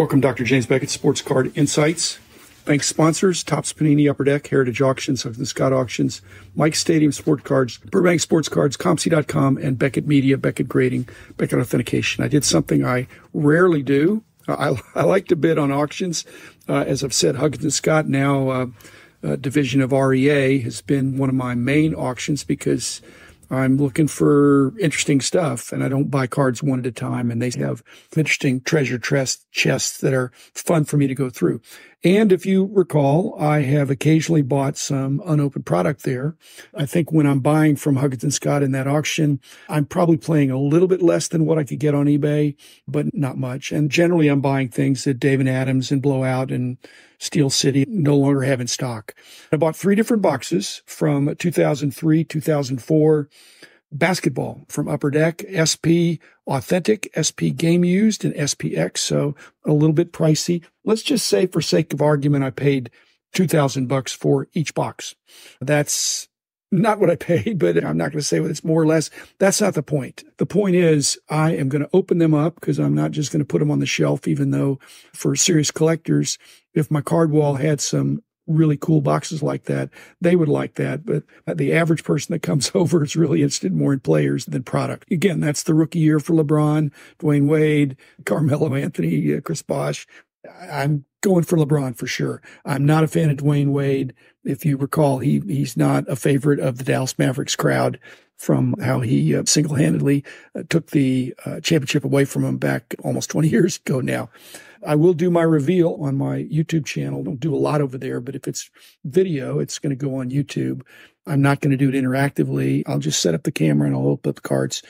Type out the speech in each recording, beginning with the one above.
Welcome, Dr. James Beckett, Sports Card Insights. Thanks sponsors, Topps Panini Upper Deck, Heritage Auctions, Huggins and Scott Auctions, Mike Stadium Sport Cards, Burbank Sports Cards, ComC.com, and Beckett Media, Beckett Grading, Beckett Authentication. I did something I rarely do. I like to bid on auctions. As I've said, Huggins and Scott, now a division of REA, has been one of my main auctions because I'm looking for interesting stuff, and I don't buy cards one at a time, and they have interesting treasure chests that are fun for me to go through. And if you recall, I have occasionally bought some unopened product there. I think when I'm buying from Huggins and Scott in that auction, I'm probably paying a little bit less than what I could get on eBay, but not much. And generally, I'm buying things that Dave & Adams and Blowout and Steel City no longer have in stock. I bought 3 different boxes from 2003, 2004, basketball from Upper Deck, SP Authentic, SP Game Used, and SPX, so a little bit pricey. Let's just say, for sake of argument, I paid $2,000 for each box. That's not what I paid, but I'm not going to say what it's more or less. That's not the point. The point is I am going to open them up because I'm not just going to put them on the shelf, even though for serious collectors, if my card wall had some really cool boxes like that, they would like that. But the average person that comes over is really interested more in players than product. Again, that's the rookie year for LeBron, Dwayne Wade, Carmelo Anthony, Chris Bosh. I'm going for LeBron for sure. I'm not a fan of Dwayne Wade. If you recall, he's not a favorite of the Dallas Mavericks crowd from how he single-handedly took the championship away from him back almost 20 years ago now. I will do my reveal on my YouTube channel. Don't do a lot over there, but if it's video, it's going to go on YouTube. I'm not going to do it interactively. I'll just set up the camera and I'll open up the cards.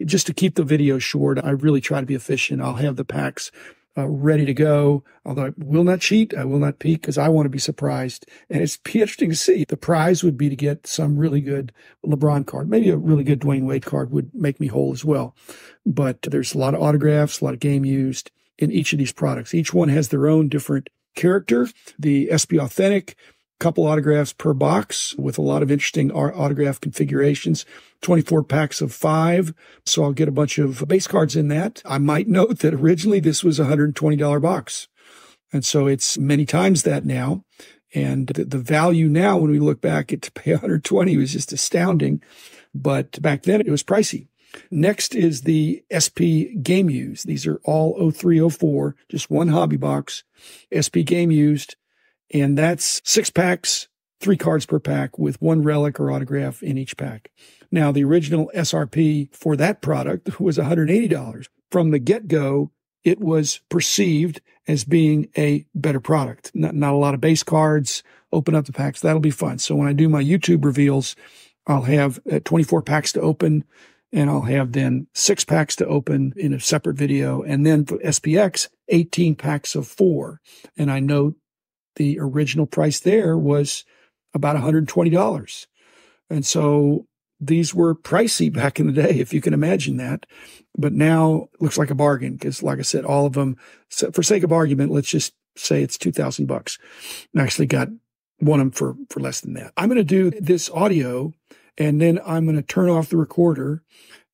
Just to keep the video short, I really try to be efficient. I'll have the packs ready to go, although I will not cheat. I will not peek because I want to be surprised. And it's interesting to see. The prize would be to get some really good LeBron card. Maybe a really good Dwayne Wade card would make me whole as well. But there's a lot of autographs, a lot of game used in each of these products. Each one has their own different character. The SP Authentic, couple autographs per box with a lot of interesting autograph configurations, 24 packs of 5. So I'll get a bunch of base cards in that. I might note that originally this was a $120 box. And so it's many times that now. And the value now, when we look back at to pay $120 was just astounding. But back then it was pricey. Next is the SP Game Used. These are all 03, 04, just one hobby box, SP Game Used. And that's 6 packs, 3 cards per pack with 1 relic or autograph in each pack. Now, the original SRP for that product was $180. From the get-go, it was perceived as being a better product. Not a lot of base cards. Open up the packs. That'll be fun. So when I do my YouTube reveals, I'll have 24 packs to open, and I'll have then 6 packs to open in a separate video. And then for SPX, 18 packs of 4. And I know the original price there was about $120. And so these were pricey back in the day, if you can imagine that. But now it looks like a bargain because, like I said, all of them, for sake of argument, let's just say it's $2,000. I actually got one of them for less than that. I'm going to do this audio, and then I'm going to turn off the recorder,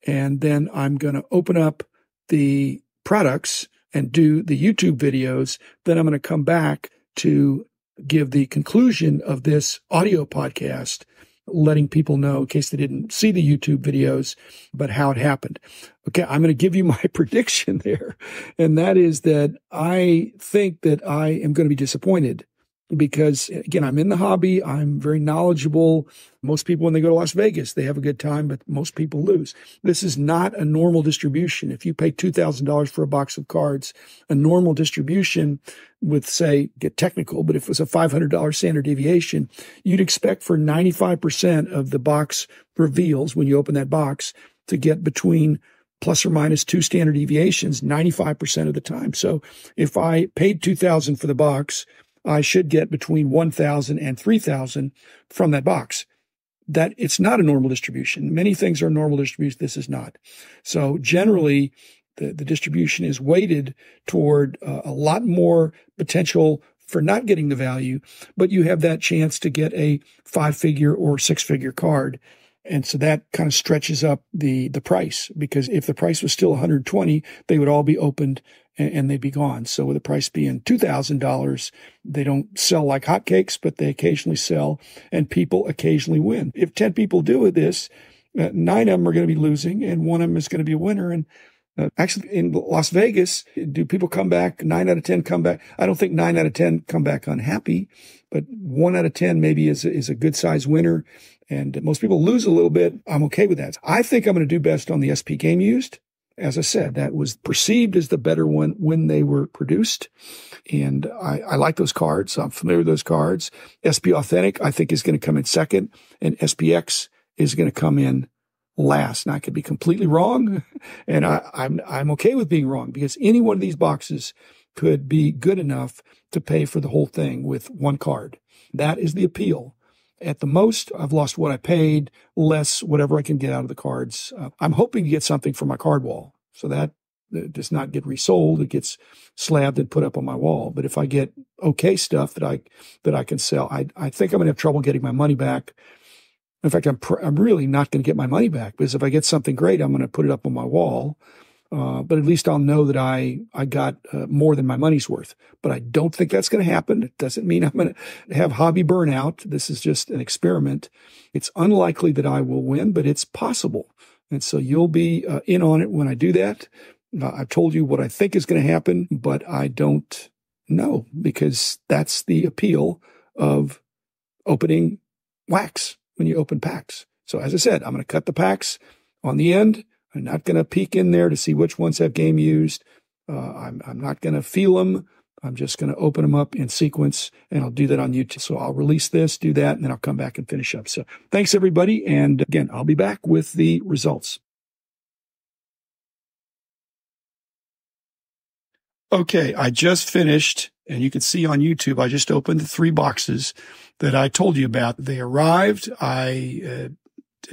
and then I'm going to open up the products and do the YouTube videos. Then I'm going to come back to give the conclusion of this audio podcast, letting people know, in case they didn't see the YouTube videos, but how it happened. Okay, I'm going to give you my prediction there, and that is that I think that I am going to be disappointed because, again, I'm in the hobby. I'm very knowledgeable. Most people, when they go to Las Vegas, they have a good time, but most people lose. This is not a normal distribution. If you pay $2,000 for a box of cards, a normal distribution with, say, get technical, but if it was a $500 standard deviation, you'd expect for 95% of the box reveals, when you open that box, to get between plus or minus 2 standard deviations 95% of the time. So if I paid $2,000 for the box, I should get between 1,000 and 3,000 from that box. That it's not a normal distribution. Many things are normal distribution. This is not. So generally, the distribution is weighted toward a lot more potential for not getting the value, but you have that chance to get a 5-figure or 6-figure card. And so that kind of stretches up the price, because if the price was still 120, they would all be opened and they'd be gone. So with the price being $2,000, they don't sell like hotcakes, but they occasionally sell, and people occasionally win. If 10 people do this, 9 of them are going to be losing and one of them is going to be a winner. And actually, in Las Vegas, do people come back? 9 out of 10 come back. I don't think 9 out of 10 come back unhappy, but 1 out of 10 maybe is a good size winner. And most people lose a little bit. I'm okay with that. I think I'm going to do best on the SP Game Used. As I said, that was perceived as the better one when they were produced. And I like those cards. I'm familiar with those cards. SP Authentic, I think, is going to come in second, and SPX is going to come in last. Now, I could be completely wrong, and I'm okay with being wrong, because any one of these boxes could be good enough to pay for the whole thing with one card. That is the appeal. At the most, I've lost what I paid, less whatever I can get out of the cards. I'm hoping to get something for my card wall, so that does not get resold. It gets slabbed and put up on my wall. But if I get okay stuff that I can sell, I think I'm going to have trouble getting my money back. In fact, I'm really not going to get my money back, because if I get something great, I'm going to put it up on my wall. But at least I'll know that I got more than my money's worth. But I don't think that's going to happen. It doesn't mean I'm going to have hobby burnout. This is just an experiment. It's unlikely that I will win, but it's possible. And so you'll be in on it when I do that. I've told you what I think is going to happen, but I don't know, because that's the appeal of opening wax when you open packs. So as I said, I'm going to cut the packs on the end. I'm not going to peek in there to see which ones have game used. I'm not going to feel them. I'm just going to open them up in sequence, and I'll do that on YouTube. So I'll release this, do that, and then I'll come back and finish up. So thanks, everybody. And again, I'll be back with the results. Okay, I just finished, and you can see on YouTube, I just opened the 3 boxes that I told you about. They arrived. I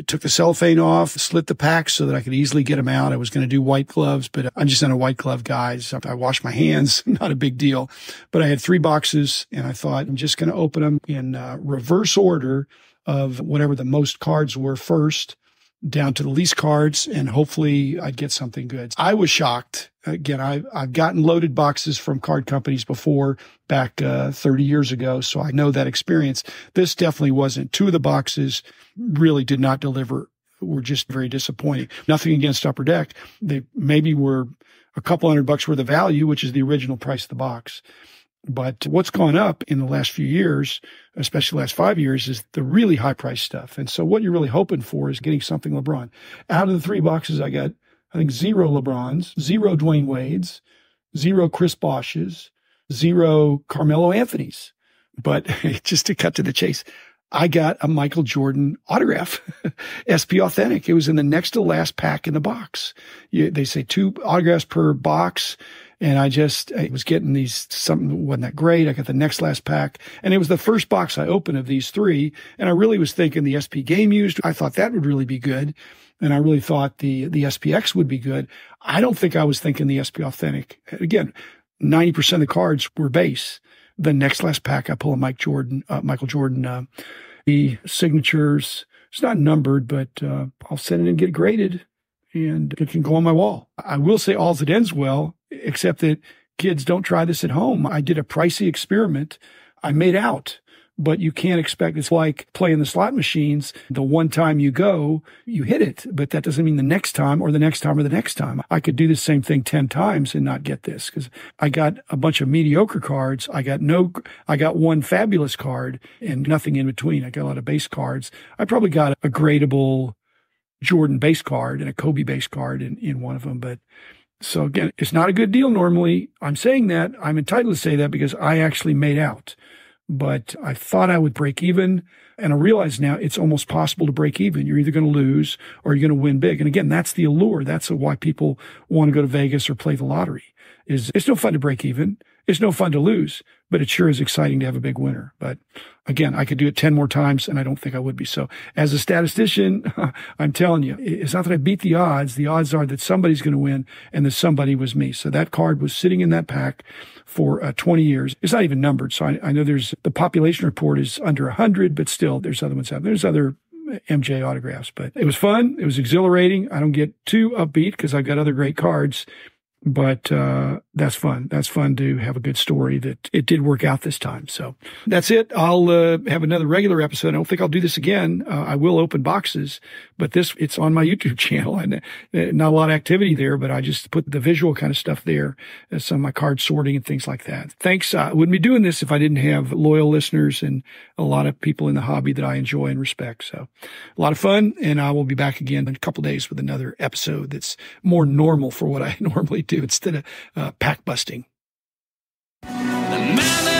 took the cellophane off, slit the packs so that I could easily get them out. I was going to do white gloves, but I'm just not a white glove guy. So I wash my hands, not a big deal. But I had 3 boxes, and I thought I'm just going to open them in reverse order of whatever the most cards were first, down to the least cards, and hopefully I'd get something good. I was shocked. Again, I've gotten loaded boxes from card companies before, back 30 years ago, so I know that experience. This definitely wasn't. 2 of the boxes really did not deliver, were just very disappointing. Nothing against Upper Deck. They maybe were a couple $100 worth of value, which is the original price of the box. But what's gone up in the last few years, especially the last 5 years, is the really high price stuff. And so what you're really hoping for is getting something LeBron. Out of the 3 boxes, I got, I think, 0 LeBrons, 0 Dwayne Wades, 0 Chris Bosches, 0 Carmelo Anthonys. But just to cut to the chase, I got a Michael Jordan autograph, SP Authentic. It was in the next to last pack in the box. They say 2 autographs per box. And I was getting these, something wasn't that great. I got the next last pack, and it was the first box I opened of these 3. And I really was thinking the SP Game Used, I thought that would really be good. And I really thought the SPX would be good. I don't think I was thinking the SP Authentic. Again, 90% of the cards were base. The next last pack, I pull a Michael Jordan, the signatures. It's not numbered, but I'll send it and get it graded, and it can go on my wall. I will say all's it ends well, except that kids, don't try this at home. I did a pricey experiment. I made out, but you can't expect, it's like playing the slot machines. The one time you go, you hit it, but that doesn't mean the next time or the next time or the next time. I could do the same thing 10 times and not get this, because I got a bunch of mediocre cards. I got 1 fabulous card and nothing in between. I got a lot of base cards. I probably got a gradable Jordan base card and a Kobe base card in one of them. But so again, it's not a good deal normally. I'm saying that, I'm entitled to say that, because I actually made out. But I thought I would break even, and I realize now it's almost possible to break even. You're either going to lose or you're going to win big. And again, that's the allure. That's why people want to go to Vegas or play the lottery. It's no fun to break even. It's no fun to lose, but it sure is exciting to have a big winner. But again, I could do it 10 more times, and I don't think I would be. So as a statistician, I'm telling you, it's not that I beat the odds. The odds are that somebody's going to win, and that somebody was me. So that card was sitting in that pack for 20 years. It's not even numbered. So I know the population report is under 100, but still there's other ones out. There's other MJ autographs. But it was fun. It was exhilarating. I don't get too upbeat because I've got other great cards. But that's fun. That's fun to have a good story that it did work out this time. So that's it. I'll have another regular episode. I don't think I'll do this again. I will open boxes, but it's on my YouTube channel, and not a lot of activity there, but I just put the visual kind of stuff there, some of my card sorting and things like that. Thanks. I wouldn't be doing this if I didn't have loyal listeners and a lot of people in the hobby that I enjoy and respect. So a lot of fun, and I will be back again in a couple of days with another episode that's more normal for what I normally do instead of pack busting. The man